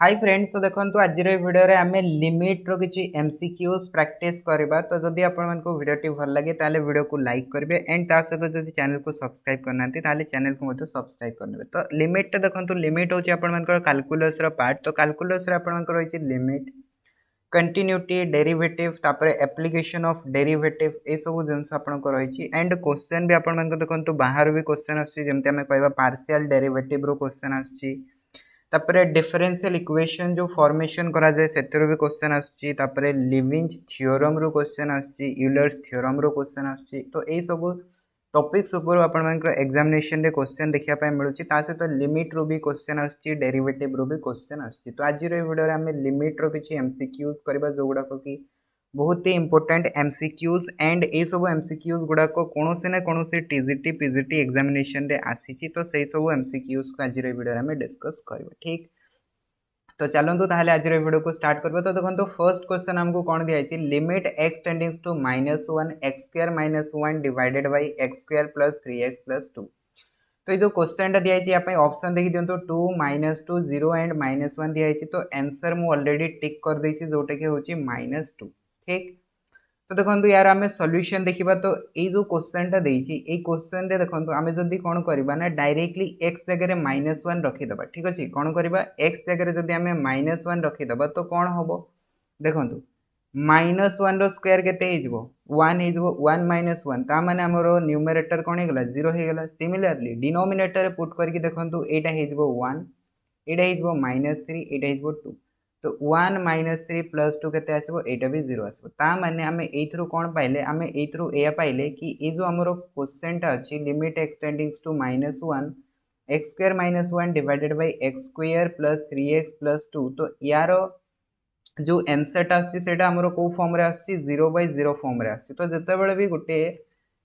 Hi friends, तो देखो आज भिडियो आम लिमिट रो किसी एमसीक्यूज प्रैक्टिस करबा। तो जदि आपण को वीडियो भल लगे ताले वीडियो को लाइक करेंगे एंड ता सहित जदि चैनल को सब्सक्राइब करना ताले चैनल को मत सब्सक्राइब करने। तो लिमिट देखो लिमिट होची आपनकर कैलकुलस रो पार्ट। तो कैलकुलस रो आपनकर होची लिमिट, कंटिन्यूटी, डेरिवेटिव, तापर एप्लीकेशन ऑफ डेरिवेटिव, ए सब जिनस आपनकर रही। एंड क्वेश्चन भी आपण देखो बाहर भी क्वेश्चन आछी, जेमति हमें कहबा पार्शियल डेरिवेटिव रो क्वेश्चन आछी। तापर डिफरेंशियल इक्वेशन जो फॉर्मेशन करा जाए सेतिर भी क्वेश्चन आछी। तापर लिविंज थ्योरम रो क्वेश्चन आछी, यूलर्स थ्योरम रो क्वेश्चन आछी। तो ए सब टॉपिक्स ऊपर आपण एग्जामिनेशन रे क्वेश्चन देखिया पाए मिलुची। ता सहित लिमिट रो भी क्वेश्चन आछी, डेरिवेटिव रो भी क्वेश्चन आछी। तो आज रो वीडियो रे हम लिमिट रो किछि एमसीक्यूज करबा, जो गुडा को कि बहुत ही इंपोर्टेंट एमसीक्यूज। एंड ए सब एमसीक्यूज गुडा को कोनोसी ना कोनोसी टीजीटी पीजीटी एग्जामिनेशन रे आसीची। तो सेही सब एमसीक्यूज को आज रो वीडियो रे हम डिस्कस करबा। ठीक, तो चलतु ताहले आज वीडियो को स्टार्ट करबा। तो देखो फर्स्ट क्वेश्चन हमको कौन दिया, limit x tendings to -1 x square -1 divided by x square plus 3x plus 2। तो ये जो क्वेश्चन दिया है ऑप्शन देखी दिंतु 2 -2 0 एंड -1 दिखाई। तो आंसर मु ऑलरेडी टिक कर देछि जोटा कि होची -2। ठीक, तो देखो यार आम सॉल्यूशन देखा। तो ये जो क्वेश्चन टा देछि ए क्वेश्चन रे देखो आम जदि कौन करबा ना डायरेक्टली एक्स जगह -1 रखीदबा। ठीक अच्छे, कौन करबा एक्स जगह जदि आम -1 रखीदबा तो कौन हम देखो -1 रो स्क्वायर केते हो 1 हो 1 -1 ता माने हमरो न्यूमरेटर कौन हो गला 0 हो गला। सिमिलरली डिनोमिनेटर पुट करके देखो एटा हो 1, एटा हो -3, एटा हो 2। तो 1 -3 प्लस 2 केते आसीबो, एटा भी 0 आसीबो। ता माने आमे एथरो कोन पाइले, आमे एथरो एया पाइले कि ए जो हमरो क्वेश्चन टा अछि limit x tendings to -1 x square -1 divided by x square plus 3x plus 2। तो यारो जो आंसर टा अछि सेटा हमरो को फॉर्म रे अछि 0/0 फॉर्म रे अछि। तो जते बेले भी गुटे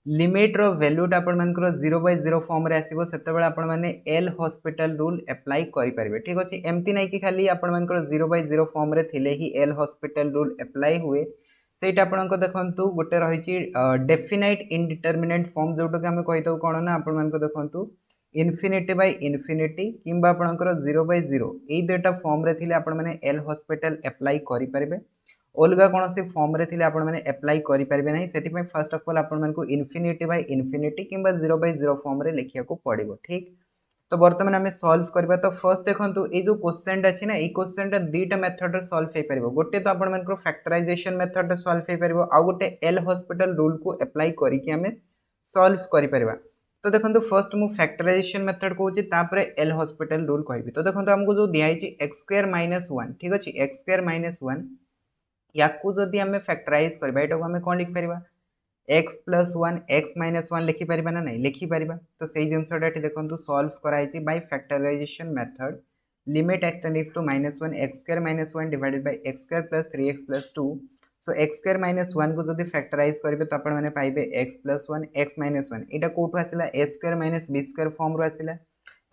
लिमिट रो वैल्यू टा आपण मानकर 0/0 फॉर्म रे आसीबो सेते बेले आपण माने एल हॉस्पिटल रूल अप्लाई करि परिबे। ठीक अछि, एम्ति नै कि खाली आपण मानकर 0/0 फॉर्म रे थिले ही एल हॉस्पिटल रूल अप्लाई हुए। सेटा आपनको देखंतु गुटे रहिछि डेफिनाइट इनडिटरमिनेट फॉर्म, जोटो कि हमें कहितो कोन ना आपण मानको देखंतु इनफिनिटी बाय इनफिनिटी किंबा आपणकर 0/0 एई दुटा फॉर्म रे थिले आपण माने एल हॉस्पिटल अप्लाई करि परिबे। अलगा कौन से फॉर्म रे थिले आपण माने अप्लाई करि परिबे नै। सेति पय फर्स्ट ऑफ ऑल आपण मानको इनफिनिटी बाय इनफिनिटी किंबा 0/0 फॉर्म रे लिखिया को पड़िबो। ठीक, तो वर्तमान आमे सॉल्व करबा। तो फर्स्ट देखंतु ए जो क्वेश्चन अछि ना, ए क्वेश्चन टा दुटा मेथड रे सॉल्व हे परिबो। गोटे तो आपण मानको फैक्टराइजेशन मेथड रे सॉल्व हे परिबो, आ गोटे एल हॉस्पिटल रूल को अप्लाई करि कि आमे सॉल्व करि परिबा। तो देखो फर्स्ट मु फैक्टराइजेशन मेथड कहूँ, एल हॉस्पिटल रूल कहि। तो देखो हमको जो दिखाई एक्स स्क्वायर -1, ठीक अच्छे, एक्स स्क्वायर -1 या जदि आम फैक्टराइज करबा एटा को आम कौन लिखि परिबा एक्स प्लस 1 एक्स -1 लिखि परिबा ना नहीं लिखि परिबा। तो सेही जिनसटा एठी देखंतु सॉल्व कराइछि by factorisation method. Limit x tendings to -1 x square -1 divided by x square plus 3x plus 2। So x square -1 को जदि फैक्टराइज करिवे तो आपण माने पाइबे x प्लस 1 x -1। एटा कोठु आसिला a square minus b square form रो आसिला।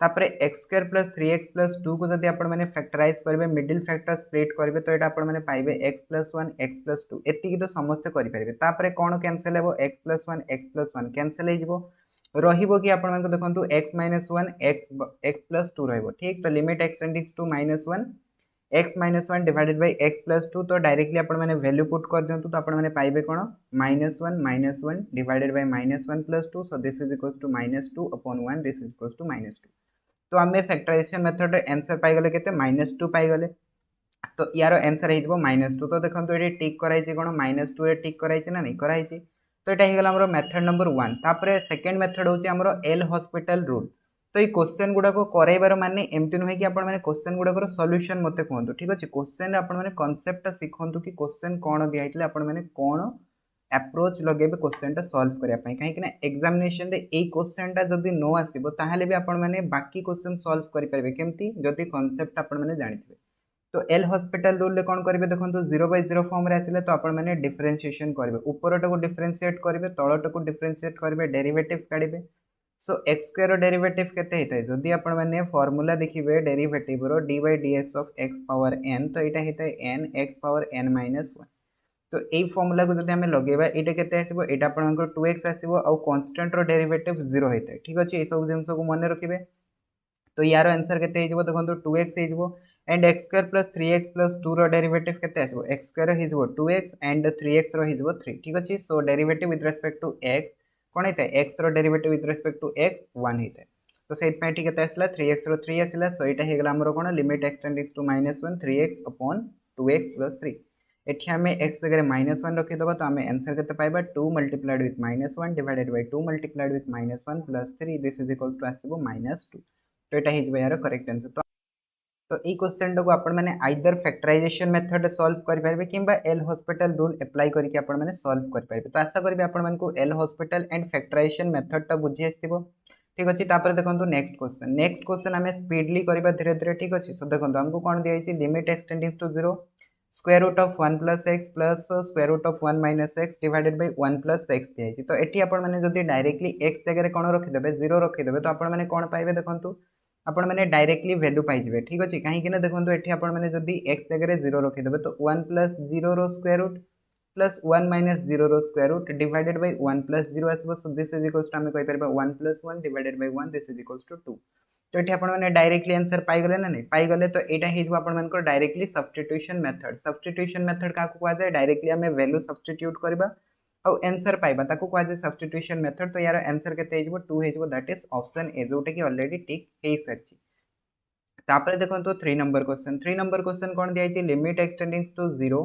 तापरे x square plus 3x plus 2 को जदि आपण माने फैक्टराइज करिवे मिडिल फैक्टर स्प्लिट करिवे तो एटा आपण माने पाइबे x प्लस 1 x प्लस 2। एतिकी तो समस्त करि परिबे। तापरे कोन कैंसिल हेबो x plus 1 x plus 1 cancel हे जिवो, रहिबो कि आपण मानको देखंतु x -1 x प्लस 2 रहइबो। ठीक, तो limit x tendings to -1 x -1 divided by x plus 2। तो डायरेक्टली आपण माने वैल्यू पुट कर दियंतु। तो आपण माने पाइबे कोन -1 divided by -1 plus 2। So this is equals to -2 upon 1, this is equals to -2। तो आम फैक्टराइजेशन मेथड रे आंसर पाइगले केते -2 पाइगले। तो यार आंसर हो -2। तो देखो ये टिक कराई कौन -2 रे टिक कराई ना नहीं कराई। तो यहाँ होगा आम मेथड नंबर 1। तापर सेकेंड मेथड हूँ एल हॉस्पिटल रूल। तो ये क्वेश्चन गुड़ाक कराइबार माने एमती नुहे कि आपने क्वेश्चन गुड़ाकर सॉल्यूशन मत कहतु। ठीक अच्छे, क्वेश्चन आपने कॉन्सेप्ट शिखु कि क्वेश्चन कौन दिखाई आपने कौन अप्रोच लगे क्वेश्चन टा सॉल्व करने कहीं एग्जामिनेशन रे ए क्वेश्चन टा जदि नो आसीबो ताहले भी आपण माने बाकी क्वेश्चन सॉल्व करि परिबे केमती जदि कांसेप्ट आपण माने जानिथिबे। तो एल हॉस्पिटल रूल रे कोन करिवे देखंतु 0/0 फॉर्म रे आसिले तो आपण माने डिफरेंशिएशन करिवे, ऊपरटा को डिफरेंशिएट करिवे तळटा को डिफरेंशिएट करिवे, डेरिवेटिव काढिबे। सो x स्क्वायर रो डेरिवेटिव केते हेतै जदि आपण माने फार्मूला देखिबे डेरिवेटिव रो d by dx of x power n। तो एटा हेतै n x पावर n -1। तो ए फॉर्मूला को जदि हमें लगेबा एटा केते आसीबो, एटा आपनकर 2x आसीबो आ कांस्टेंट रो डेरिवेटिव 0 हेतै। ठीक अछि, ए सब जिंस को मन रखिबे। तो यार आंसर केते हेजिबो देखंतु 2x हेजिबो and x square plus 3x plus 2 रो डेरिवेटिव केते आसीबो x स्क्वायर हिजबो 2x एंड 3x रो हिजबो 3 ठीक अछि। So derivative with respect to x कोन हेते x रो derivative with respect to x 1 हेते। तो सेट पे ठीक केते आसला 3x रो 3 आसला। सो एटा हे गेला हमरो कोन limit x tendings to -1 3x upon 2x plus 3 एठी हमें x जगह -1 रखि दबा तो हमें आंसर केते पाइबा 2 multiplied with -1 divided by 2 multiplied with -1 plus 3 this is equal to आसीबो -2। तो एटा हिजबो यार करेक्ट आंसर। तो ये क्वेश्चन को आपण मैंने आइदर फैक्टराइजेशन मेथड सॉल्व कर पारे किंबा एल हॉस्पिटल रूल अप्लाई करके आपण मैंने सॉल्व कर पारे। तो आशा करी आपण मानकु L'Hospital and factorization method टा बुझी आस्तिबो ठीक अछि। तापर देखंतु नेक्स्ट क्वेश्चन हमें स्पीडली करबा धीरे धीरे ठीक अछि। सो देखंतु हमको कोन दिया अछि limit x tending to 0 square root of 1 plus x plus square root of 1 minus x divided by 1 plus x दिया अछि। तो एठी आपण माने जदी डायरेक्टली x जगह रे कोन रखि देबे 0 रखि देबे तो आपण माने कोन पाइबे देखंतु आपण मैंने डायरेक्टली वैल्यू पाइबे ठीक अच्छे। कहीं देखो ये आप जब एक्स जगह 0 रखिदेवे तो 1 प्लस 0 रो स्क्वायर रूट प्लस 1 माइनस 0 रो square root divided by 1 plus 0 आसबो। So this is equals to हमें कहि परबा 1 plus 1 divided by 1 this is equals to 2। तो ये आपण मैंने डायरेक्टली आंसर पाई गले ना नहीं पाई गले तो एटा हिजबो आपण मानकर डायरेक्टली सब्स्टिट्यूशन मेथड का कुआ जाय डायरेक्टली हमें वैल्यू सब्स्टिट्यूट करबा और आंसर पाइबा ताको कुआ जाय सब्स्टिट्यूशन मेथड। तो यार आंसर केते हिजबो 2 हिजबो दैट इज ऑप्शन ए जोटा कि ऑलरेडी टिक हे सरची। तापर देखो 3 नंबर क्वेश्चन कौन दिया limit x tending to 0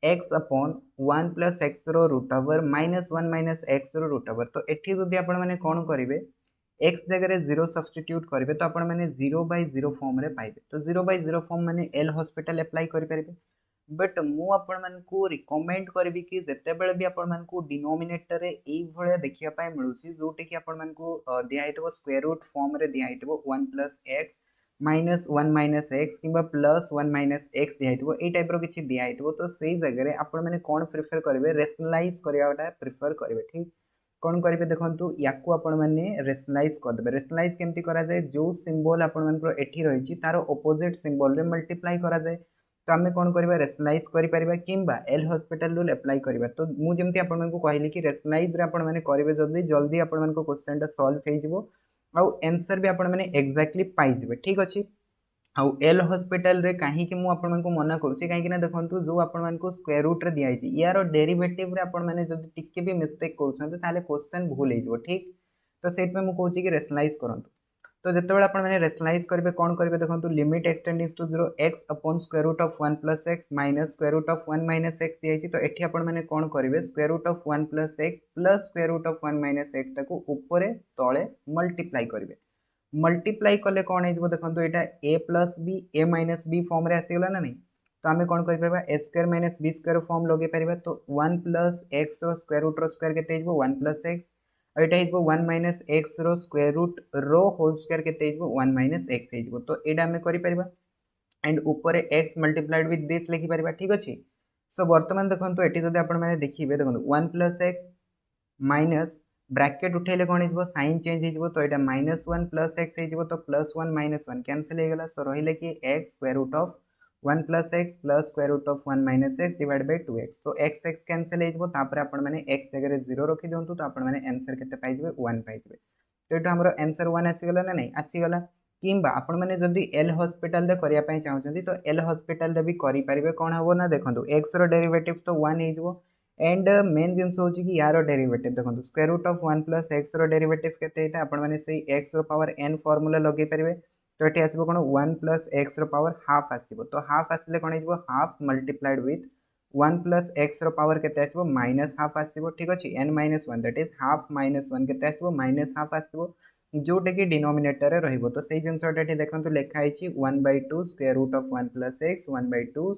x upon 1 plus x रो रूट ओवर -1 माइनस x रो रूट ओवर। तो एठी जदी आपण माने कोन करिवे x जगह 0 सब्स्टिट्यूट करिवे तो आपण माने 0/0 फॉर्म रे पाइबे। तो 0/0 फॉर्म माने एल हॉस्पिटल अप्लाई करि परिबे। बट मु आपण मानकू रिकमेंड करबी कि जेते बेले भी आपण मानकू डिनोमिनेटर रे एई भळे देखिया पाए मिलुची जोटे कि आपण मानकू दिया हेतबो स्क्वायर रूट फॉर्म रे दिया हेतबो 1 plus x minus 1 minus x कि प्लस 1 माइनस एक्स दिया ये टाइप किसी दिया तो से जगह आपण मैंने कौन प्रिफर करेंगे रेशनलाइज करवाटा प्रिफर करेंगे ठीक कौन करेंगे देखो या आपण मैंने रेशनलाइज करदे। रेशनलाइज केमती करा जाए जो सिंबल आपण एठी रही तार ऑपोजिट सिंबल रे मल्टीप्लाई करा जाए तो आम कौन करवा रेशनलाइज करिपरिबा किंबा एल हॉस्पिटल रूल अप्लाई करबा। तो मु जेमती आपण मानकू कहली कि रेशनलाइज रे आपण माने करिवे जल्दी जल्दी आपण मानकू क्वेश्चन टा सॉल्व हो जिवो आउ आंसर भी आपण माने एग्जैक्टली पाई जिवे ठीक अछि। आउ एल हॉस्पिटल रे काहे कि मु आपण मानकू मना करूची काहे कि ना देखंतु जो आपण मानकू स्क्वायर रूट रे दिया आइछि यार डेरिवेटिव रे आपण माने जदी टिके भी मिस्टेक करूछन ताले क्वेश्चन भूल हे जिवो ठीक। तो सेट पे मु कहूची कि रेशनलाइज करंतु। तो जिते बड़े आपने रेशनलाइज करेंगे कौन करेंगे देखो limit x tending to 0 x upon square root of 1 plus x minus square root of 1 minus x दिया तो एठी आपण माने कौन करेंगे square root of 1 plus x plus square root of 1 minus x टाको ऊपर तले मल्टीप्लाई करेंगे। मल्टीप्लाई कले कौन हो देखो यहाँ a plus b a minus b form रे आसीगला ना नहीं। तो आम कौन कर a square minus B square form लगे पार। तो 1 प्लस एक्स स्क्वायर रूट रो स्क्वायर के 1 प्लस एक्स और यहाँ 1 माइनस एक्स रो स्क्वायर रूट रो होल स्क्वायर के 1 माइनस एक्स हो। तो यहाँ आम कर एंड ऊपर एक्स मल्टीप्लाइड विथ दिस लिखिपर ठीक अच्छे। सो बर्तमान देखो ये जब आप देखिए देखो 1 प्लस एक्स माइनस ब्रैकेट उठेले कौन हो साइन चेंज हो। तो यहाँ -1 प्लस एक्स हो तो +1 -1 कैंसिल हो गला। सो रही कि x square root of 1 plus x plus square root of 1 minus x divide by 2x। तो एक्स एक्स कैंसिल हो आपण मैंने एक्स जगह 0 रखी दिंतु तो आपण मैंने आंसर केते पाइबे 1 पाइबे। तो ये हमर आंसर 1 आसीगला ना नहीं आसीगला किंबा आपण मैंने जदि एल हॉस्पिटल रे करिया पई चाहउछंती तो एल हॉस्पिटल रे भी करि परिबे। कोन हबो ना देखंतु x रो डेरिवेटिव तो 1 हो एंड मेन जिनस हो कि यार डेरिवेटिव देखो square root of 1 plus x रो डेरिवेटिव केते एटा आपण माने से एक्स रो पावर n फार्मूला लगे परिबे। तो ये आसबो कोन 1 प्लस एक्स रो पावर हाफ आसीबो। तो हाफ आसिले कोन हिजबो half multiplied with 1 plus x रो पावर केते आसीबो माइनस हाफ आसीबो ठीक अछि। n minus 1 that is half minus 1 केते आसीबो माइनस हाफ आसीबो जोटे कि डिनोमिनेटर रे रहइबो। तो सेही जिनसटा एठी देखंतु लेखा आइछि 1/2 square root of 1 plus x 1/2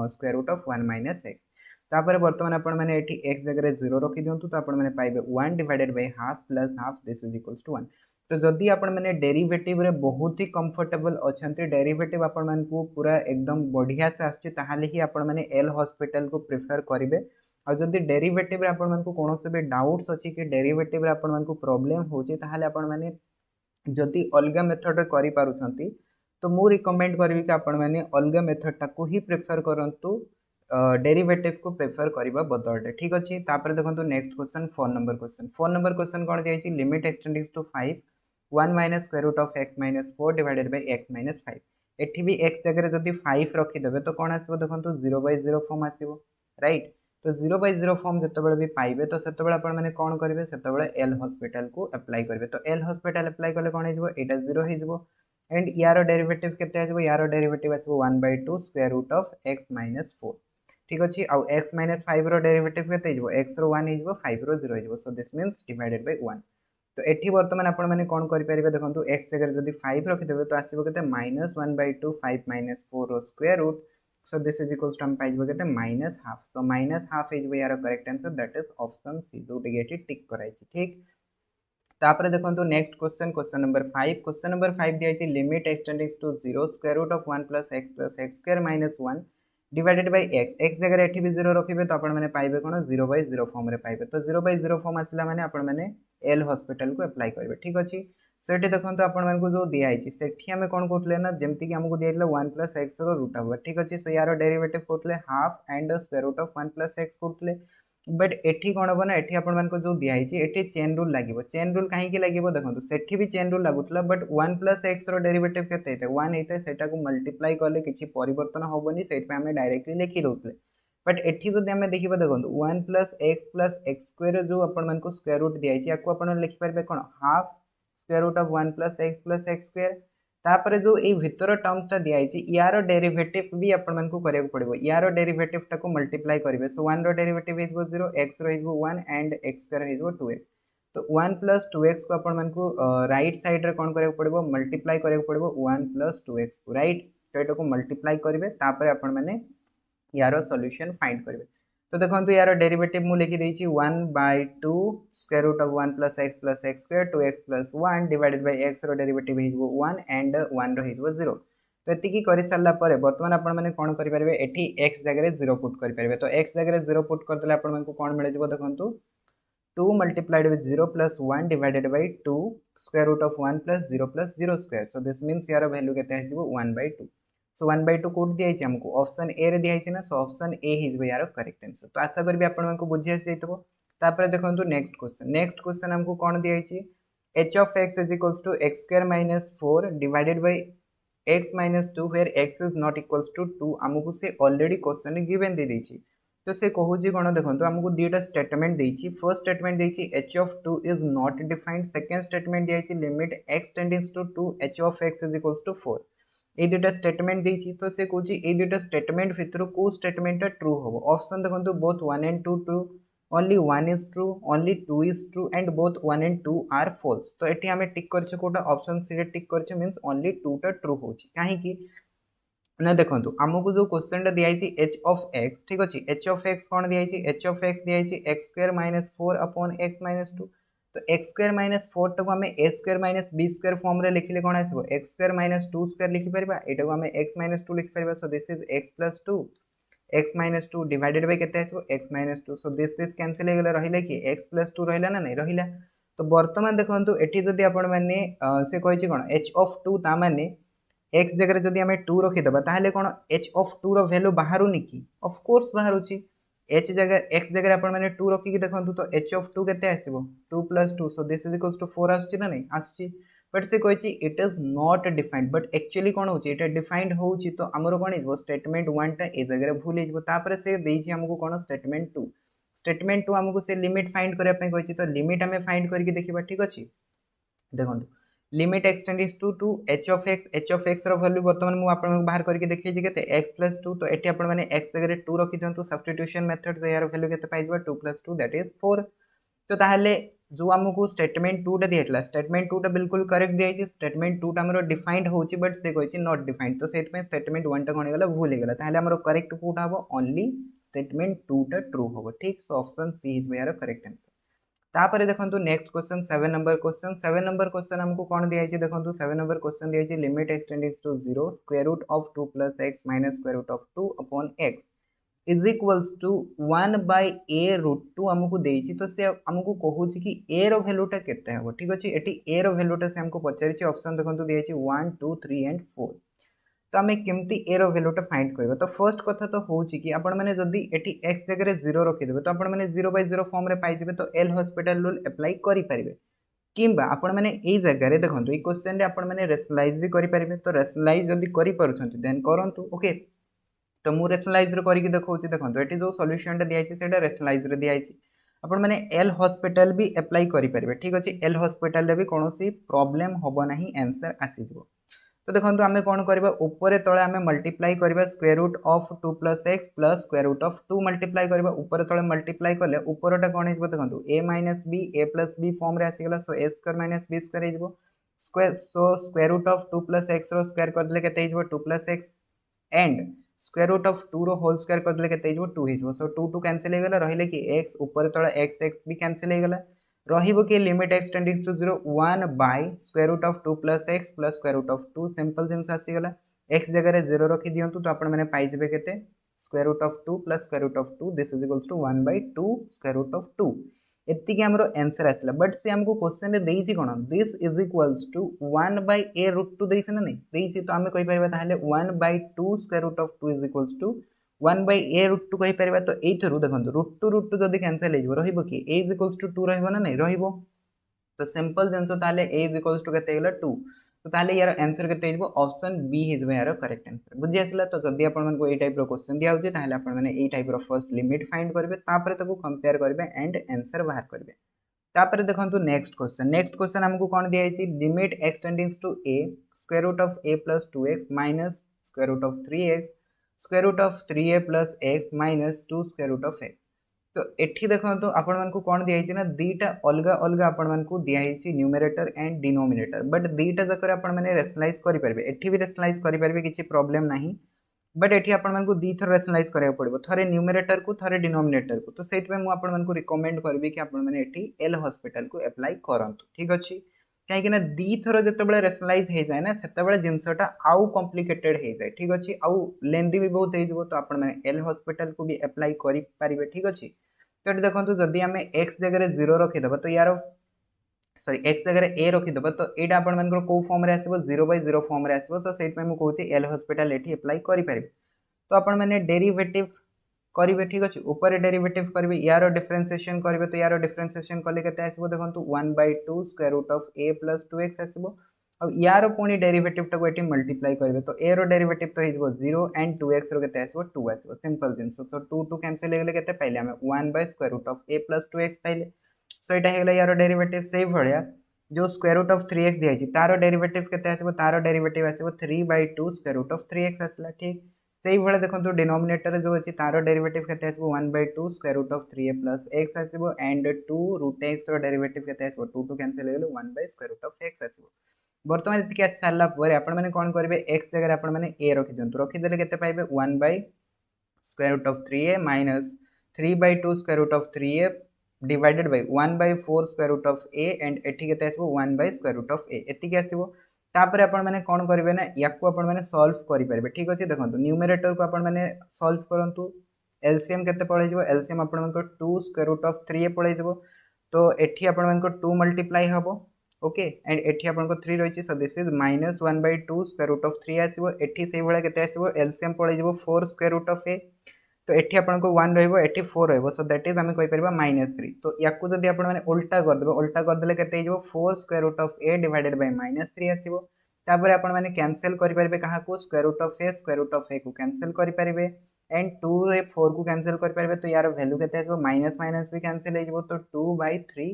square root of 1 minus x. तापर बर्तमान आपण माने एठी x जगह 0 रखि दियंतु तो आपण माने पाइबे 1 divided by half plus half this is equals to 1। तो जदि आपण माने डेरिवेटिव रे बहुत ही कंफर्टेबल अछंती डेरिवेटिव आपण मान को पूरा एकदम बढ़िया से आछि ताहाले ही आपण माने एल हॉस्पिटल को प्रेफर करिवे। और जदि डेरिवेटिव रे आपण मान को कोनोसे भी डाउट्स अछि कि डेरिवेटिव रे आपण मान को प्रॉब्लम होछि ताहाले आपण माने जदि अलगा मेथड रे करि पारुछंती तो मु रिकमेंड करबी कि आपण माने अलगा मेथड टाको ही प्रेफर करंतु डेरिवेटिव को प्रेफर करबा बदलटे ठीक अच्छे। तापर देखो नेक्स्ट क्वेश्चन 4 नंबर क्वेश्चन कौन दिया limit x tending to 5 1 minus square root of x minus 4 divided by x minus 5। एठी भी x जगह जदि 5 रखिदेवे तो कौन आसो देखो 0/0 फॉर्म आसो राइट। तो 0/0 फॉर्म जिते भी पाइबे तो से मैंने कौन करेंगे से एल हॉस्पिटल को अप्लाई करेंगे। तो एल हॉस्पिटल अप्लाई कले कौन हो यहाँ 0 हो एंड यार डेरिवेटिव केते आसो यार डेरिवेटिव आसो 1/2 square root of x minus 4 ठीक अच्छे आउ x माइनस 5 रो डेरिवेटिव केते हो x रो 1 हो 5 रो 0 हो सो दिस मीन्स डिवाइडेड बाय 1। तो एठी वर्तमान आपण माने कोन करि परिबे देखंतु x जगह जदि 5 रखि देबे तो आसीबो केते -1/2 5 माइनस 4 रो square root so this is equals to हम पाइबो केते -1/2 सो -1/2 इज यार correct answer that is option C जो टिकेटी टिक कराई छी ठीक। तापर देखंतु नेक्स्ट क्वेश्चन नंबर 5 दिया छी limit x tending to 0 square root of 1 + x square minus 1 divided by x जगह एठी भी 0 रखिबे तो आपण माने पाइबे कोन 0/0 फॉर्म रे पाइबे। तो 0/0 फॉर्म आसला माने आपण माने एल हॉस्पिटल को अप्लाई करेंगे ठीक अच्छे। सो ये देखो आपण मानक जो दिखाई से आम कौन कहते ना जमती कि आमको दिया 1 + x रूट ओवर ठीक अच्छे। सो यार डेरिवेटिव कहते half and square root of 1 + x कहते बट एठी कौन हम ना एठी आपण मानक जो दिखाई एठी चेन रूल लगे चेन रूल कहीं लगे देखो सेठी भी चेन रूल लगुला बट 1 + x डेरिवेटिव के 1 होता है सेटा को मल्टीप्लाई कले किसी परिवर्तन हेनी से डायरेक्टली लिखी दौले बट एठी जब आम देखा देखो 1 + x स्क्वायर जो आपण स्क्वायर रूट दिखाई आपको लिखिपारे कौन half square root of 1 + x square तापर जो ये भितर टर्म्सटा दिखाई यार डेरिवेटिव भी आपण को पड़ो यार डेरिवेटिव टाक मल्टीप्लाई करेंगे। सो 1 डेरिवेटिव हो 0 x रो 1 एंड x स्क्वायर हो 2x। तो 1 + 2x को आपण को राइट साइड रे कौन करेंगे पड़ो मल्टीप्लाई करेंगे पड़ो 1 + 2x को राइट। तो ये को मल्टीप्लाई करेंगे तापर आपण मैंने यार सॉल्यूशन फाइंड करेंगे। तो देखो यार डेरिवेटिव मुझे लिखिदेची 1/2 square root of 1 + x square 2x + 1 divided by x रो डेरिवेटिव हो 1 एंड 1 रो हो 0। तो ये कर सारा बर्तमान आपण मैंने कौन करेंगे एटी x जगह 0 पुट करेंगे। तो x जगह 0 पुट करदे आपको कौन मिल जाए देखो 2 multiplied with 0 + 1 divided by 2 square root of 1 + 0 + 0 square. So this means यार वैल्यू केते आसीबो 1/2। सो 1/2 कोड दिखाई हमको ऑप्शन ए रे दिखाई ना। सो ऑप्शन ए हिज यार करेक्ट आंसर। तो आशा करी आपको बुझी आसी जाइतबो। तापर देखो नेक्स्ट क्वेश्चन हमको कौन दिखाई h of x is equals to x square minus 4 divided by x minus 2 where x is not equals to 2 आमको से ऑलरेडी क्वेश्चन गिवन दे देछि। तो से कहूँ कौन देखो आमको दुईटा स्टेटमेंट देछि। फर्स्ट स्टेटमेंट देछि h of 2 is not defined। Second statement दिखाई limit x tendings to 2 h of x is equals to 4। ये दुटा स्टेटमेंट देछि। तो से कहूँ ये दुटा स्टेटमेंट भितर को स्टेटमेंट ट्रू हम ऑप्शन देखो both 1 and 2 true only 1 is true only 2 is true and both 1 and 2 are false। तो ये आम टिक कर कोटा ऑप्शन सी टिक कर मीन्स ओनली 2 टा ट्रू हो कहीं ना देखो आमको जो क्वेश्चन दिखाई h of x ठीक अच्छे h of x कौन दिखाई h of x दिखाई x square minus 4 upon x minus 2। तो x स्क्वायर माइनस 4 टाक आम a square minus b square form रे लिखिले कौन आसो x स्क्वायर माइनस 2 स्क्वायर लिखिपर यहाँ आम x माइनस 2 लिखिपर। So this is x + 2 x minus 2 divided by केते आसो x minus 2। So this cancel हो गला रहिला कि x + 2 रहिला ना नहीं रहिला। तो वर्तमान देखो एठी जदि आपण माने से कहिछि कोन h of 2 ता माने x जगह जदि आम 2 रखिदेबा ताहले कोन h of 2 रो वैल्यू बाहरुनी कि ऑफ कोर्स बाहरुछि h जगह x जगह आपण माने 2 रखिकि देखंतु तो h of 2 केते आसीबो 2 + 2। So this is equals to 4 आछी ना नहीं आछी बट से कहिछि it is not defined but actually कोन होछि एटा डिफाइंड होछि। तो हमरो कोन हिजबो स्टेटमेंट 1 टा ए जगह भूल हिजबो तापर से देछि हमको कोन स्टेटमेंट 2 हमको से लिमिट फाइंड करिया पय कहिछि। तो लिमिट हमें फाइंड करके देखिबा ठीक अछि। देखंतु limit x tendings to h of x रो वैल्यू वर्तमान मु आपन बाहर करके देखिए जे केते x + 2। तो एठी आपण माने x जगह 2 रखि दंतु सब्स्टिट्यूशन मेथड तो यार वैल्यू केते पाइजबा 2 + 2 दैट इज 4। तो ताहले जो हमको स्टेटमेंट 2 टा दियतला स्टेटमेंट 2 टा बिल्कुल करेक्ट दियाई स्टेटमेंट 2 टा हमरो डिफाइंड होची बट से कहिछि नॉट डिफाइंड। तो सेट में स्टेटमेंट 1 टा कोन गेला भूल गेला ताहले हमरो करेक्ट कोटा हो ओनली स्टेटमेंट 2 टा ट्रू हो ठीक। सो ऑप्शन सी इज यार करेक्ट आंसर। तापर देखो नेक्स्ट क्वेश्चन 7 नंबर क्वेश्चन हमको कौन दिखाई देखो 7 नंबर क्वेश्चन दिखाई limit x tending to 0 square root of 2 + x minus square root of 2 upon x is equals to 1/a root 2 हमको देछि। तो से हमको कहूछि कि a रो वैल्यूटा केते हबो ठीक अछि। एटी a रो वैल्यूटा से हमको पचारिछि ऑप्शन देखो दिखाई 1 2 3 एंड 4। तो आम केमती ए रो वैल्यूटा फाइंड करबा। तो फर्स्ट कथा तो होछि कि आपण माने जदी एटी x जगह 0 रखि देबे तो आपण माने 0/0 फॉर्म रे पाइ जेबे। तो एल हॉस्पिटल रूल अप्लाई करि परिबे किंबा आपण मैंने यही जगह देखो ये क्वेश्चन रे आपण मैंने रेशनलाइज भी करेंगे तो रेशनलाइज जदि करें देन करूँ ओके तो मुझे रेशनलाइज करके देखा देखो ये जो सल्यूशन दिखाई रेशनलाइज दिखाई आपण मैंने एल हॉस्पिटल भी अप्लाई करेंगे ठीक अच्छे एल हॉस्पिटल भी कौन प्रॉब्लम हम ना आंसर आसीज तो देखो आम कौन करवा ऊपर तले आम मल्टीप्लाई करवा square root of 2 plus x plus square root of 2 multiply करवा ऊपर तले मल्टीप्लाई कले ऊपरटा कौन हो देखो A minus B A plus B form रे आसीगला so A square minus B square हो square so square root of 2 plus x रो स्क्वायर कर देले केते हो 2 plus x and square root of 2 रो होल स्क्वायर कर देले केते हो 2 हो सो 2 2 कैंसिल हो गला रहिले कि x ऊपर तले x x भी कैंसिल हो गला रहिबो कि limit x tending to 0 1 by square root of 2 plus x plus square root of 2 simple जिनस आसीगला x जगह 0 रखी दियंतु तो आपण माने पाई जेबे केते square root of 2 plus square root of 2 this is equals to 1 by 2 square root of 2 एति कि हमरो आंसर आसला बट से हमको क्वेश्चन रे देइछि कोन this is equals to 1 by a root 2 देइछि ना नहीं देइछि तो हमें कहि परबा ताहले 1 by 2 square root of 2 is equals to 1 by a root 2 कहि परबा तो एथरु देखंतु रूट 2 जदी कैंसिल हो रहिबो कि a इज इक्वल्स टू 2 रहिबो ना नहीं रहिबो तो सिंपल जिनस ताले a इज इक्वल्स टू केते गेला 2 तो ताले यार आंसर केते हिजबो ऑप्शन बी हिजबो यार करेक्ट आंसर बुझि आसला तो जदी आपण मन को ए टाइप रो क्वेश्चन दिया होजे ताले आपण माने ए type row first limit find करबे तापर ताको कंपेयर करबे एंड आंसर बाहर करबे तापर देखंतु नेक्स्ट क्वेश्चन हमको कोन दिया हिची limit x tendings to a square root of a plus 2x minus square root of 3x square root of 3a plus x minus 2 square root of x तो एठी देखो तो आपण मानकु कोन दिया ना दीटा अलगा अलगा आपण मानकु दिया न्यूमरेटर एंड डिनोमिनेटर बट दीटा जकर आपण माने रेशनलाइज करि परबे एठी भी रेशनलाइज करि परबे किछि प्रॉब्लम नाही बट एठी आपण मानकु दी थर रेशनलाइज करिया पड़िबो थरे न्यूमरेटर को थरे डिनोमिनेटर को तो सेट में मु आपण मानकु रिकमेंड करबी कि आपण माने एठी एल हॉस्पिटल को अप्लाई करंतु ठीक अछि काहे कि ना दी थर जते बेले रेशनलाइज हे जाय ना सेते बेले जिंसटा आउ कॉम्प्लिकेटेड हे जाय ठीक अछि आउ लेंथी भी बहुत हे जबो तो आपण माने एल हॉस्पिटल को भी अप्लाई करि पारिबे ठीक अछि तो ये देखो जदि आम एक्स जगह 0 रखीद तो यार सॉरी एक्स जगह ए रखीद तो यहाँ आपण कौ फॉर्म रे आसो 0/0 फॉर्म रे आसो तो से मुझे एल हॉस्पिटल ये अप्लाई करेंगे तो आपण मैंने डेरिवेटिव करेंगे ठीक अच्छे ऊपर डेरिवेटिव करेंगे यार डिफरेंशिएशन करेंगे तो यार डिफरेंशिएशन कले के आसो देखो 1/2 square root of a plus 2x आसो यार पुणी डेरिवेटिव टाको ये मल्टीप्लाई करेंगे तो a रो डेरिवेटिव तो हो 0 एंड 2x रो केते आसो 2 आसो सिंपल जिंस तो 2 2 कैंसिल हो गले केते पाइले हमें 1 by square root of a plus 2x पाइले सो एटा हेगला यार डेरिवेटिव से भलिया जो स्क्वायर रूट ऑफ 3x दिया छि तारो डेरिवेटिव केते आसो तारो डेरिवेटिव आसो 3/2 स्क्वायर रूट ऑफ 3x आसला ठीक सेही भले देखंतु डिनोमिनेटर जो अछि तारो डेरिवेटिव केते आसो 1/2 square root of 3a plus x आसो एंड 2 रूट x रो डेरिवेटिव केते आसो 2 2 कैंसिल हो गले 1 by square root of x आसो बर्तमान ये आस सारा पर आपण मैंने कौन करेंगे एक्स जगह आपण मैंने ए रखी दिखाँ रखीदे के पाइबे 1 by square root of 3a minus 3/2 square root of 3a divided by 1/4 square root of a and एठी केते आसबो 1 by square root of a एति के आसीबो तापर आपण मैंने कौन करेंगे ना याकू आपण मैंने सॉल्व करि परबे ठीक अछि देखंतु न्यूमरेटर को आपण मैंने सॉल्व करंतु एलसीएम केते पळै जबो एलसीएम आपण मन को 2 स्क्वायर रूट ऑफ 3a पळै जबो तो एठी आपण मन को 2 मल्टीप्लाई हबो ओके एंड एठी आपण को 3 रहिछि so this is -1/2 square root of 3 आसीबो एठी सेही भले केते आसीबो एलसीएम पळै जबो 4 स्क्वायर रूट ऑफ a तो एठी आपण को 1 रहइबो एठी 4 रहइबो सो दैट इज हमें कहि परबा -3 तो याकू जदी आपण माने उल्टा कर देले केते हिजबो 4 square root of a divided by -3 आसीबो तापर आपण माने कैंसिल करि परबे कहा को square root of a square root of a को कैंसिल करि परबे एंड 2 रे 4 को कैंसिल करि परबे तो यार वैल्यू केते आसीबो माइनस माइनस भी कैंसिल हो जबो तो 2/3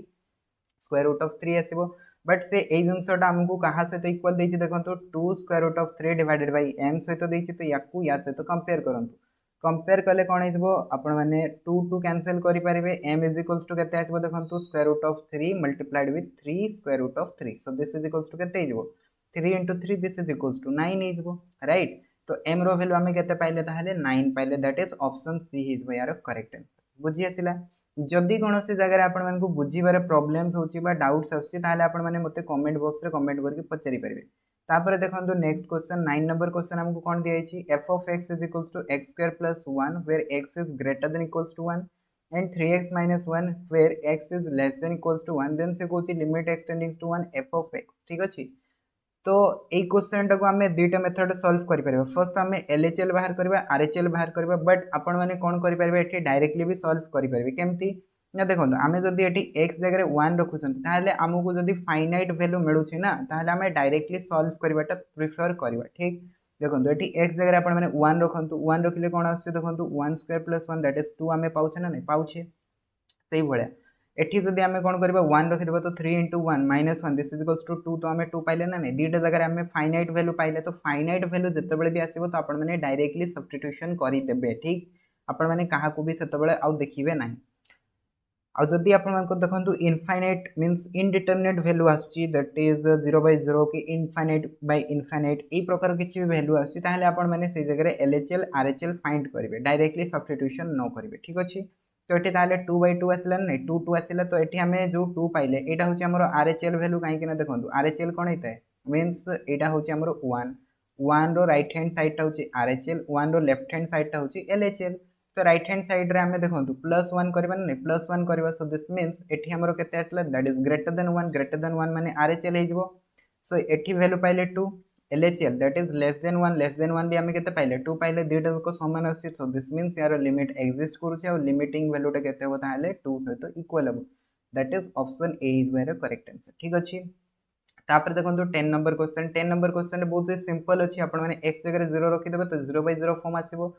स्क्वायर रूट ऑफ 3 आसीबो बट से ए जिनसटा हमको कहा सहित इक्वल देछि देखंतु 2 square root of 3 divided by m सहित देछि तो याकू या सहित कंपेयर करंतु कंपेयर कले कोन हिजबो आपण माने 2 2 कैंसिल करि परिबे m इज इक्वल्स टू केते आसीबो देखंतु square root of 3 multiplied with 3 square root of 3 so this is equals to केते हिजबो 3 * 3 दिस इज इक्वल्स टू 9 हिजबो राइट तो m रो वैल्यू हमें केते पाइले ताहले 9 पाइले दैट इज ऑप्शन सी हिजबो यार करेक्ट आंसर बुझी आसिला जदि कौन सी जगह आपण मन को बुझीबार प्रॉब्लम्स होची बा डाउट्स आछि ताहले आपण माने मते कमेंट बॉक्स रे कमेंट करके पचारि परिबे तापर देखंतु नेक्स्ट क्वेश्चन 9 नंबर क्वेश्चन हमको कोन दिया छि f of x is equals to x square plus 1 where x is greater than equals to 1 and 3x minus 1 where x is less than equals to 1 then से Kochi limit x tending to 1 f of x ठीक अछि तो ए question टाको आमे दुईटा method solve करि परबा first आमे LHL बाहर करबा RHL बाहर करबा बट आपण माने कोन करि परबा एठी डायरेक्टली भी सॉल्व करि परबे केमती ना देखो आम जदि ये एक्स जगह वन रखुं ताहले आमको जदि फाइनाइट वैल्यू मिलूँ ना ताहले आम डायरेक्टली सॉल्व करवाटा प्रिफर करवा ठीक। देखो ये एक्स जगह आप वन रखु वन रखिले कौन आस देखो one square plus one that is two आम पाचे ना नहीं पाचे से भाया एठी जदि आम कौन करवा वन रखिदेबा तो 3 into one minus one this is equals to two तो आम टू पाइले ना नहीं दुईटा जगह आम फाइनाइट वैल्यू पाइले तो फाइनाइट वैल्यू जिते भी आसो तो आपने डायरेक्टली सब्स्टिट्यूशन करदे ठीक आपण मैंने क्या भी से आउ देखिए ना आदि आप देखो इनफाइनाइट मीन्स इनडिटरमिनेट वैल्यू आसूँ दैट इज 0/0 कि इनफाइनाइट बाय इनफाइनाइट यही प्रकार किसी भी वैल्यू आसने आपने से जगह LHL RHL फाइंड करेंगे डायरेक्टली सब्स्टिट्यूशन न करेंगे ठीक अच्छे। तो ये ताले 2/2 आसला नहीं 2 आसला तो ये आम जो 2 पाइले यहाँ हूँ आम RHL वैल्यू कहीं देखो RHL कौन होता है मीन्स यहाँ हूँ आम 1 1 रो राइट हैंड साइड हूँ RHL 1 रो लेफ्ट हैंड साइड हूँ LHL। तो राइट हैंड साइड रे आम देखो प्लस वन करवा ना प्लस वन करवा सो दिस मीन्स एटी आमर केते आसला that is greater than one माने RHL हो सो एटी वैल्यू पाइले 2 LHL that is less than one भी आम केते पाइले 2 पाइले दुईटा को समान आछी सो दिस मीन्स यार लिमिट एक्जिस्ट करूछे और लिमिटिंग वैल्यूटा केते हो ताले 2 सहित इक्वल हो that is option A is where correct answer ठीक अच्छे। तापर देखो 10 नंबर क्वेश्चन बहुत ही सिंपल अच्छी आप एक्स जगह 0 रखिदेवे तो 0/0 फॉर्म आसो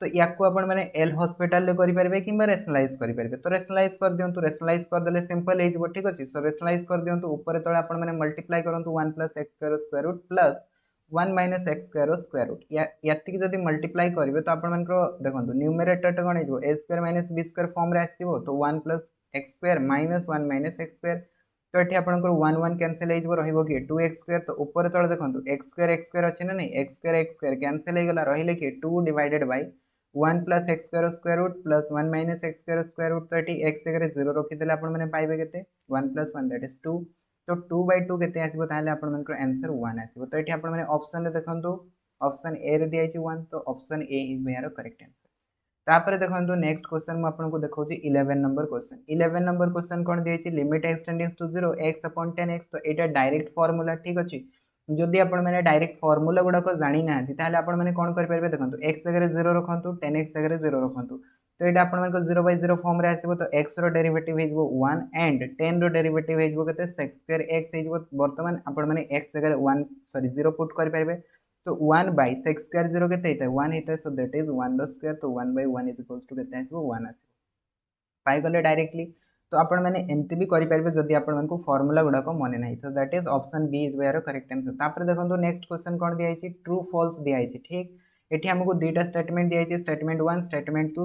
तो या मैंने एल हॉस्पिटल करेंगे कि रेशनलाइज करेंगे तो रेशनलाइज कर दिंतु रेशनलाइज करदे सिंपल हो ठीक अच्छे सो रेशनलाइज कर दिंतु ऊपर तले आप मल्टीप्लाई करूँ 1 + x² square root plus 1 - x² square root यातिक जब मल्टीप्लाई करेंगे तो आप देखो न्यूमेरेटर कौन हो a² - b² फॉर्म आसो तो 1 + x² - 1 - x²। तो ये आपंकर 1 1 कैनसल हो कि 2x² तो ऊपर तले देखो x² अच्छे ना नहीं x² कैनसल हो गला रही कि 2 divided by 1 + x² square root plus 1 - x² square root तो ये x जगह 0 रखीदे आपने पाइबे के 1 + 1 दैट इज 2 तो 2/2 के आसो आपंकर आंसर 1 आसो तो ये आपने ऑप्शन देखो ऑप्शन ए रे दिया 1 तो ऑप्शन ए इज यार करेक्ट आंसर। तापर देखो नेक्स्ट क्वेश्चन मुझे आपको देखा 11 नंबर क्वेश्चन कौन दिए limit x tending to 0 x/10x तो यहाँ डायरेक्ट फॉर्मूला ठीक अच्छे जदि आप डायरेक्ट फॉर्मूला गुड़ाक जानी ना आपने कौन करेंगे देखो एक्स जगह 0 रखु 10x जगह 0 रखु तो ये आप 0/0 फॉर्म रे आसो तो x रो डेरिवेटिव हो 1 एंड 10 रो डेरिवेटिव हो sec² x हो बर्तमान आपने x जगह 1 सॉरी 0 पुट करेंगे तो 1/sec² 0 के 1 होता है सो दैट इज 1 तो 1/1 इज इक्वल्स टू के 1 आस पाईगले डायरेक्टली तो आपण मैंने एमती भी करेंगे जदि आपको फॉर्मूला गुड़ाक मन ना तो that is option B is where correct answer. तापर देखो नेक्स्ट क्वेश्चन कौन दिखाई ट्रू फॉल्स दिखाई ठीक ये आमको दुईटा स्टेटमेंट दिखाई स्टेटमेंट 1 स्टेटमेंट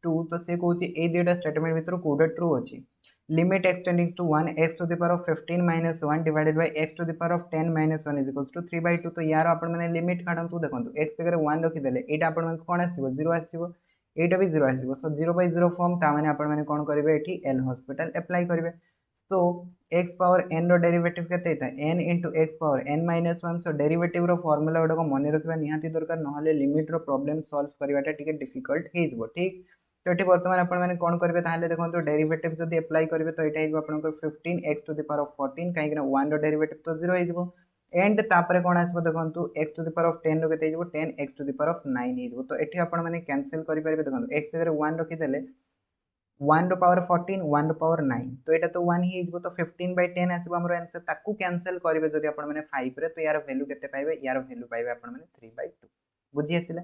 2 तो सी कौन ये दुईटा स्टेटमेंट भर कौटा ट्रू अच्छी limit x tending to 1 x to the power of 15 - 1 divided by x to the power of 10 - 1 is equals to 3/2 तो यार आप लिमिट काटू देखो x जगह 1 रखीदे यहाँ आप कौन आसो 0 आसो एटा भी 0 आसो सो 0/0 फॉर्म ताने आपने कौन करेंगे ये एल हॉस्पिटल एप्लाई करेंगे तो x पावर n रो डेरिवेटिव के n into x power n - 1 सो डेरिवेटिव रो फॉर्मूला गुड़ाक मन रखा निहाती दरकार ना लिमिट रो प्रॉब्लम सॉल्व करवाटा टिके डिफिकल्ट हो ठीक। तो ये बर्तमान आपने कौन करेंगे ताहले देखो डेरिवेटिव जब एप्लाई करेंगे तो यहाँ आपको 15 x to the power of 14 कहीं 1 रो डेरिवेटिव तो 0 हो एंड तापर कौन आसो देखो x to the power of 10 रो के 10 x to the power of 9 हो तो ये आपने कैंसल करेंगे देखो x जगह 1 रखीदे 1 रो पावर 14 1 रो पावर 9 तो यहाँ तो 1 ही तो 15/10 आसो आम आंसर ताकू कैंसल करेंगे जब आपने 5 रे तो यार वैल्यू के पाइबे यार वैल्यू पाइबे आपने 3/2 बुझी आसला।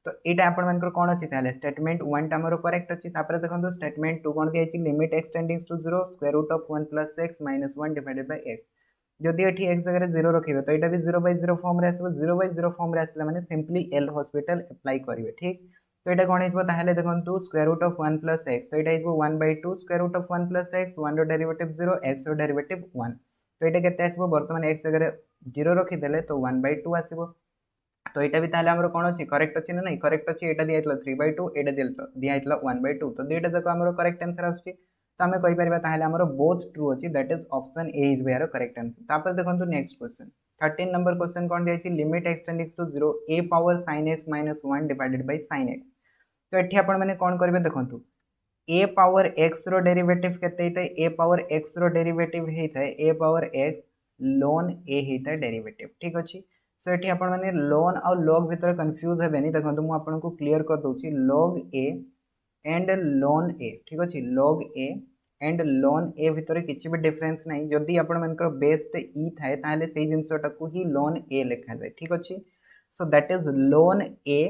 तो यहाँ आप कौन अच्छी स्टेटमेंट 1 टा करेक्ट अच्छी देखो स्टेटमेंट 2 कौन दिखाई limit x tending to 0 square root of 1 + x - 1 divided by x जदि ये एक्स जगह 0 रखिए तो यहाँ भी 0/0 फॉर्म रे आसो 0/0 फॉर्म रे आसला माने सिंपली एल हॉस्पिटल एप्लाई करेंगे ठीक। तो यहाँ कौन हो देखो स्क्वायर रूट ऑफ 1 + x तो यहाँ हो 1/2 स्क्वायर रूट ऑफ 1 + x 1 रो डेरिवेटिव 0 x रो डेरिवेटिव 1 तो यहाँ के आसो बर्तमान x जगह 0 रखीदे तो 1/2 आसो तो यहाँ भी ताल कौन अच्छी करेक्ट अच्छी ना नहीं करेक्ट अच्छी यहाँ दिखाई 3/2 यहाँ दिखाई 1/2 तो दुईटा जाक आम करेक्ट आंसर आस तो आम कहीपर बोथ ट्रू अच्छी that is option A is where correct answer. तापर देखो नेक्स्ट क्वेश्चन 13 नंबर क्वेश्चन कौन दिखाई limit x tending to 0 a power sin x - 1 divided by sin x तो ये आपने कौन करेंगे देखो a पावर x रो डेरिवेटिव के a पावर x रो डेरिवेटिव होता है a power x ln a होता है डेरिवेटिव ठीक अच्छे सो ये आपने ln और log भितर कन्फ्यूज हे देखो मुझे आपको क्लीयर कर दूसरी log a and ln a ठीक अच्छे log a and ln a भितर किसी भी डिफरेंस नहीं जदि आपंकर बेस ई थाए ताहले से जिनसटा को ही ln a लिखा जाए ठीक अच्छे सो that is ln a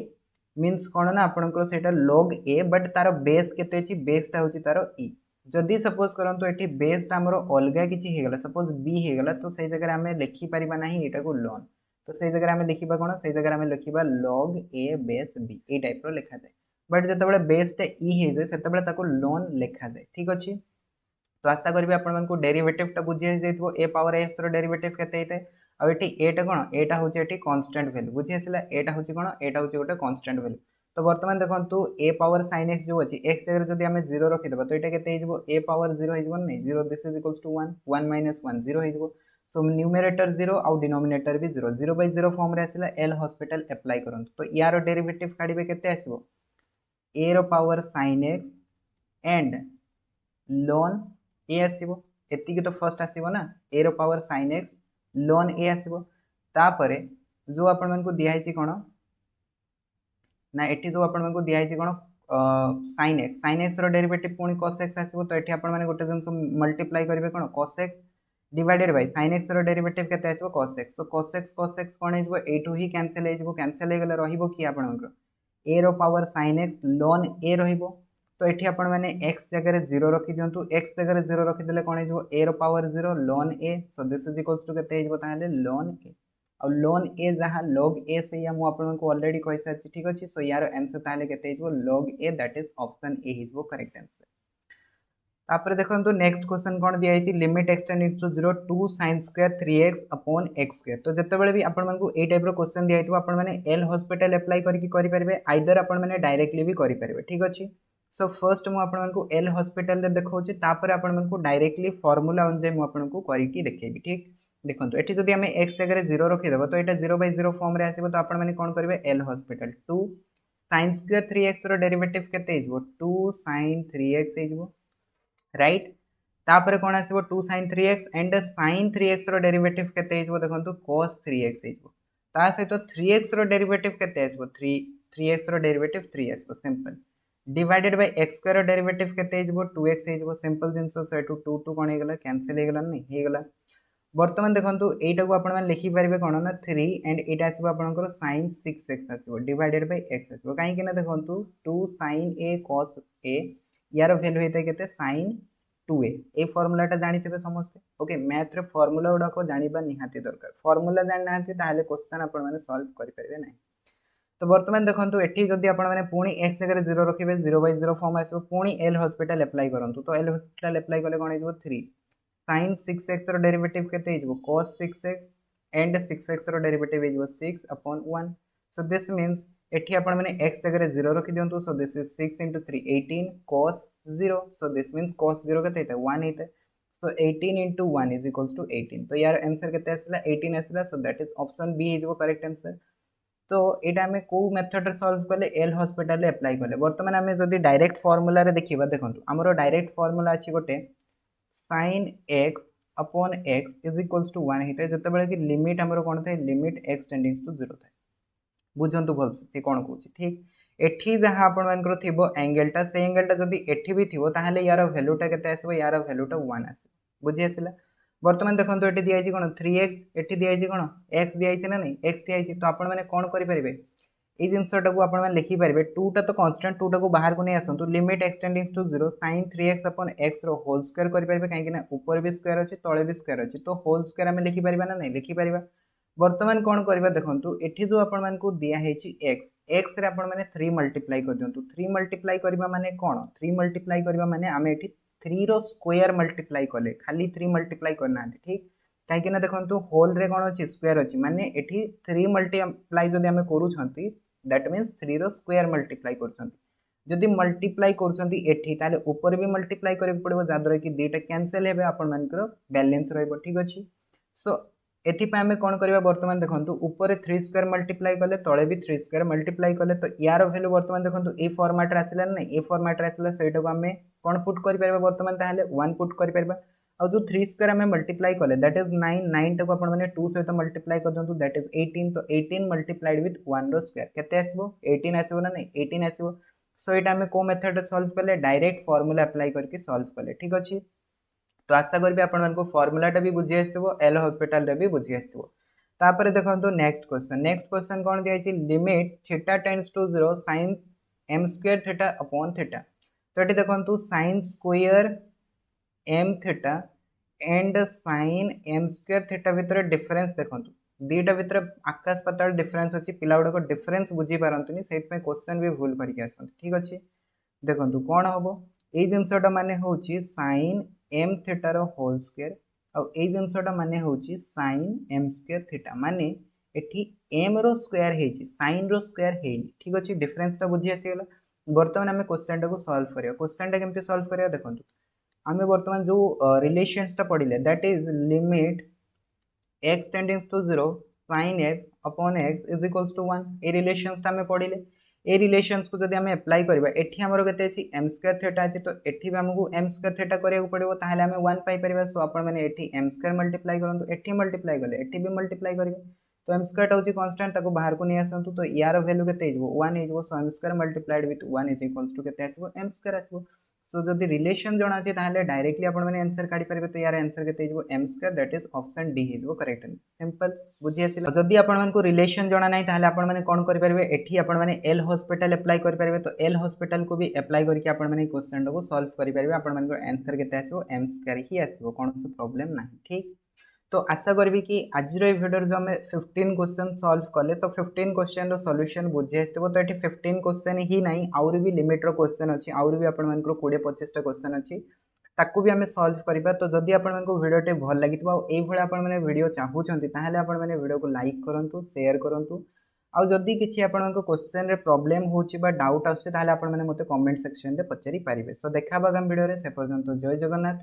means कौन ना आपंकर से log a बट तार बेस के बेसटा हूँ तार ई जदि सपोज करंतु एठी बेसटा हमर अलगा किछि हेगला सपोज b हेगला तो सही जगह आमे लिखि परिबा नाही एटा को ln तो सही जगह आमे लिखिबा कोन सही जगह आमे लिखिबा log a बेस b ए टाइप रो लिखा जाए बट जतबेले बेसटा ई हे जाए सेतबेले ताको ln लिखा जाए ठीक अछि तो आशा करी आपको डेरिवेटिव बुझी जाइए ए पावर एस डेरिवेटिव केते आ एटा कौन एटा हूँ ये कांस्टेंट वैल्यू बुझी आसला एटा हूँ कौन एटा हूँ गोटे कांस्टेंट वैल्यू तो बर्तमान देखो ए पावर साइन एक्स जो अच्छी एक्स जगह जब आम जीरो रखीदे तो यहाँ के ए पावर जीरो हो zero this is equals to 1 1 माइनस 1 जीरो हो सो न्यूमेरेटर जीरो आउ डिनोमिनेटर भी zero zero by zero form रे आसला एल हॉस्पिटल अप्लाई करंतु तो यार डेरिवेटिव काढ़े केते आसबो ए रो power sine x and ln a आसबो एतिक तो फर्स्ट आसबो ना ए रो power sine x ln a आसबो तापरे जो आपण को दिखाई कौन ना एटी जो आपण को दिखाई कौन साइन एक्स डेरिवेटिव पुणी cos x आसबो तो एटी आपण माने गोटे जिंस मल्टीप्लाई करिवे कोन cos x divided by sin x derivative केते आसबो cos x so cos x कोन हेजबो एटू ही कैंसिल हे गेले रहिबो कि आपनकर a रो power sin x ln a रहिबो तो ये आपण मैंने x जगह जीरो रखी दिंतु x जगह जीरो रखीदे कौन हो ए रो power zero ln a so this is equals to केते ln a और ln a जहाँ log a से मुझे आपको ऑलरेडी कहि सारी ठीक अच्छे सो यार आंसर ताले केते log a that is option A हिजबो करेक्ट आंसर तापर देखो नेक्स्ट क्वेश्चन कौन दिखाई limit x tending to 0 2 sin square 3x upon x square तो जितेबाला भी आपको ये टाइप क्वेश्चन दिखाई आपने एल हॉस्पिटल अप्लाई करेंगे आइदर आपने डायरेक्टली भी करेंगे ठीक अच्छे सो फर्स्ट मुझे एल हॉस्पिटल देखा तापर आपको डायरेक्टली फॉर्मूला अनुसार मुझे करके देखेबी ठीक देखो ये जब आम एक्स जगह जीरो रखीदेव तो यहाँ जीरो बाय जीरो फॉर्म रे आसो तो आपने कौन करेंगे L hospital 2 sin square 3x derivative केते 2 sin 3x राइट तापर कौन आसो 2 sin 3x and sin 3x derivative केते देखो cos 3x ता सहित 3x डेरिवेटिव केते आसो 3x डेरिवेटिव 3 आसो simple divided by x square derivative केते 2x सिंपल जिंस सो 2 2 कौन हो कैंसिल हो गला नहीं हो गला बर्तमान देखो यहीटा को आप लिखिपारे कौन ना 3 एंड यहाँ आसो आपंकर sin 6x आसो डिवाइडेड बाय x आसो कहीं देखो 2 sin a cos a यार भैल्यू होता है केते sin 2a ए फॉर्मूलाटा जानिथिबे समस्ते ओके मैथ रे फॉर्मूला गुडाक जानिबा निहाती दरकार फॉर्मूला जानि नांती ताहले क्वेश्चन आपण माने सॉल्व करि परिबे नै तो वर्तमान देखंतु एठी जदि आपण माने पुणी x जगह 0 रखिबे 0 बाय 0 फॉर्म आसो पुणी एल हॉस्पिटल अप्लाई करंतु तो एल हॉस्पिटल अप्लाई कले कोन हिजबो 3 sin 6x रो डेरिवेटिव केते हिजबो cos 6x एंड 6x रो डेरिवेटिव हिजबो 6 upon 1 सो दिस मींस एठी आपण माने x जगह 0 रखि दियंतु so this is 6 into 3 18 cos 0 so this means cos 0 केते हेता 1 हेता सो 18 into 1 is equals to 18 तो यार आंसर केते आसला 18 आसला so that is option B हिजबो करेक्ट आंसर तो एटा हमें को मेथड रे सॉल्व करले एल हॉस्पिटल रे अप्लाई करले वर्तमान हमें जदी डायरेक्ट फार्मूला रे देखिबा देखंतु हमरो डायरेक्ट फार्मूला अछि गोटे sin x upon x is equals to 1 हेता जतबेले कि लिमिट हमरो कोन थाए लिमिट x टेंडिंग टू 0 थाए बुझंतु भल से कौन कहूँ ठीक एठी जहाँ आपंकर थी एंगेलटा से एंगेलटा जदि एठी भी थी ताहले यार भैल्यूटा केते आसबो यार भैल्यूटा 1 आसबो बुझी आसला वर्तमान देखो ये दिखाई कौन 3x एठी दिखाई कौन x दिखाई ना नहीं x दिखाई तो आपण मैंने कौन करेंगे ये जिनसटा को आप लिखिपारे 2टा तो कन्स्टांट 2टा को बाहर को नहीं आसतु limit x tending to 0 sin 3x upon x रो होल स्क्वायर करेंगे कहीं ऊपर भी स्क्वायर अच्छे तले भी स्क्वायर अच्छे तो होल स्क्वायर आम लिखिपार ना नहीं लिखिपार वर्तमान कौन करवा देखो ये जो आपण को दिखाई एक्स एक्स रे आपण मैंने 3 मल्टीप्लाई कर दिंतु 3 मल्टीप्लाई करवा माने कौन 3 मल्टीप्लाई करवा माने आम ये 3 रो स्क्वायर मल्टीप्लाई कले खाली 3 मल्टीप्लाई करना ठीक कहीं देखो होल रे कौन अच्छी स्क्वायर अच्छी माने ये 3 मल्टीप्लाई जब आम करूँ दैट मीन्स 3 रो स्क्वायर मल्टीप्लाई करदी मल्टीप्लाई कर ऊपर भी मल्टीप्लाई करें पड़ो जहाँद्वारा कि दुईटा कैंसल हे आपण बैलेंस रही ठीक अच्छे सो एथिपाई आम कौन करवा बर्तमान देखो ऊपर 3 स्क्वायर मल्टीप्लाई कले तले भी 3 स्क्वायर मल्टीप्लाई कले तो यार भैल्यू बर्तमान देखो ये फॉर्मेट आसला ना ये फॉर्मेट आसला सहीटा को आम कौन पुट कर बर्तमान ताहले 1 पुट कर और जो 3 स्क्वायर आम मल्टीप्लाई कले दैट इज 9 9 टाक आपने 2 सहित मल्टीप्लाई कर दिंतु दैट इज 18 तो 18 मल्टीप्लाइड विथ 1 रो स्क्वायर केते आसबो 18 आसबो ना नहीं 18 आसबो सो ये आम को मेथड सॉल्व कले डायरेक्ट फॉर्मूला अप्लाई करके सॉल्व कले ठीक अच्छे। तो आशा करी आपण फॉर्मूलाटा भी बुझी आसो एल हॉस्पिटल भी बुझी आसो। तापर देखो नेक्स्ट क्वेश्चन कौन दिखाई limit theta tends to 0 sine m square theta upon theta. तो ये देखो sine square m theta and sine m square theta भितर डिफरेंस देखो दीटा भितर आकाश पाताल डिफरेंस अच्छी पिला गुड़ाक डिफरेंस बुझी पारती से क्वेश्चन भी भूल करके आसती ठीक अच्छे। देखो कौन हम ये जिनसटा माने हूँ साइन एम थीटार होल स्क्वायर आउ ये जिनसटा माने हूँ साइन एम स्क्वायर थीटा माने एठी एम रो स्क्वायर है साइन रो स्क्वायर है ठीक अच्छे डिफरेंसटा बुझी आसीगला। बर्तमान आम क्वेश्चन टाक सॉल्व करिया क्वेश्चन टा केमती सॉल्व करिया देखो आम बर्तमान जो रिलेशंसटा पढ़िले that is limit x tendings to 0 sine x upon x is equals to 1 ए रिलेशंसटा आम पढ़िले ए रिलेशंस को जब आम एप्लाई करबा एठी हमर केते अछि एम स्क्वायर थीटा अछि तो एठी भी हमको एम स्क्वायर थीटा करिया पड़िबो ताहाले आम 1 पाई परिबा। सो आपण माने एठी एम स्क्वायर मल्टीप्लाई करंतु एठी मल्टीप्लाई गले एठी भी मल्टीप्लाई करिवे तो एम स्क्वायर होची कांस्टेंट ताको बाहर को नै आसंतु तो यार वैल्यू केते हिजबो 1 हिजबो। So m square multiplied with 1 is equals to केते आसीबो एम स्क्वायर आसीबो। सो जदि रिलेशन जणा अछि ताहाले डायरेक्टली आपण माने आंसर काढी परिबे तो यार आंसर केते हिजबो m square that is option D हिजबो करेक्ट सिंपल बुझी आसिला। जदि आपण मानको रिलेशन जणा नै ताहाले आपण माने कोन करि परिबे एठी आपण माने एल हॉस्पिटल अप्लाई करि परिबे तो एल हॉस्पिटल को भी अप्लाई करके आपण माने क्वेश्चन को सॉल्व करि परिबे आपण मानको आंसर केते आसीबो एम स्क्वायर ही आसीबो कोन से प्रॉब्लम नाही ठीक। तो आशा करी कि आज भिडियो जो आम 15 क्वेश्चन सॉल्व कले तो 15 क्वेश्चन सॉल्यूशन बुझी आसो तो ये 15 क्वेश्चन ही नहीं आउरी भी लिमिट क्वेश्चन अच्छी आउरी भी आपण 20-25 क्वेश्चन अच्छी ताकू भी आम सॉल्व करवा। तो जदि आपण भिडियोटे भल लगी ये आपण मैंने वीडियो चाहूँगी ताहले आपण मैंने वीडियो को लाइक करूँ शेयर करूँ आउ जदि किसी आपण क्वेश्चन रे प्रॉब्लम होची बा डाउट आछे ताहले आपण मैंने मते कमेंट सेक्शन रे पचारि पारिबे। सो देखा आगामी वीडियो रे से पर्यंत जय जगन्नाथ।